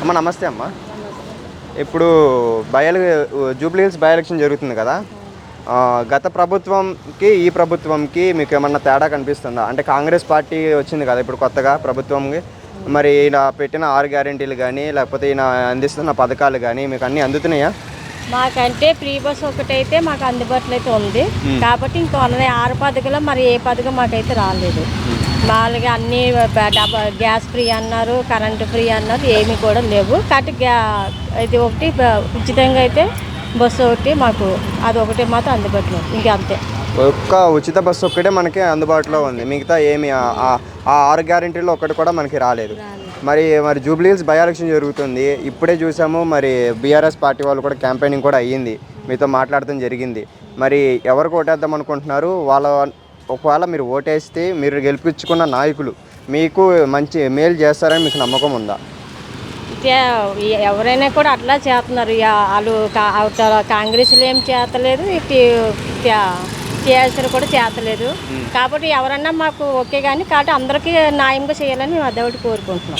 అమ్మ నమస్తే అమ్మ. ఇప్పుడు జూబ్లీ హిల్స్ బై ఎలక్షన్ జరుగుతుంది కదా. గత ప్రభుత్వంకి ఈ ప్రభుత్వంకి మీకు ఏమన్నా తేడా కనిపిస్తుందా? అంటే కాంగ్రెస్ పార్టీ వచ్చింది కదా ఇప్పుడు కొత్తగా ప్రభుత్వంకి. మరి ఇలా పెట్టిన 6 గ్యారెంటీలు కానీ లేకపోతే ఈయన అందిస్తున్న పథకాలు కానీ మీకు అన్నీ అందుతున్నాయా? మాకంటే ఫ్రీ బస్ ఒకటైతే మాకు అందుబాటులో అయితే ఉంది. కాబట్టి ఇంకా 6 పథకాలు మరి ఏ పథకం మాకైతే రాలేదు. మామూలుగా అన్నీ గ్యాస్ ఫ్రీ అన్నారు, కరెంటు ఫ్రీ అన్నారు, ఏమీ కూడా లేవు. కాబట్టి ఇది ఒకటి ఉచితంగా అయితే బస్సు ఒకటి మాకు అది ఒకటి మాత్రం అందుబాటులో ఇంకా అంతే. ఒక్క ఉచిత బస్సు ఒక్కటే మనకి అందుబాటులో ఉంది, మిగతా ఏమి ఆ 6 గ్యారెంటీల్లో ఒకటి కూడా మనకి రాలేదు. మరి జూబ్లీ హిల్స్ బై ఎలక్షన్ జరుగుతుంది, ఇప్పుడే చూసాము. మరి బీఆర్ఎస్ పార్టీ వాళ్ళు కూడా క్యాంపెయినింగ్ కూడా అయ్యింది, మీతో మాట్లాడటం జరిగింది. మరి ఎవరికి ఓటేద్దాం అనుకుంటున్నారు? ఒకవేళ మీరు ఓటేస్తే మీరు గెలిపించుకున్న నాయకులు మీకు మంచి మేలు చేస్తారని మీకు నమ్మకం ఉందా? ఎవరైనా కూడా అట్లా చేస్తున్నారు. వాళ్ళు కాంగ్రెస్లో ఏం చేస్తలేదు, టీఆర్ఎస్లో కూడా చేస్తలేదు. కాబట్టి ఎవరన్నా మాకు ఓకే కానీ కాబట్టి అందరికీ న్యాయంగా చేయాలని మేము అదొకటి కోరుకుంటున్నాం.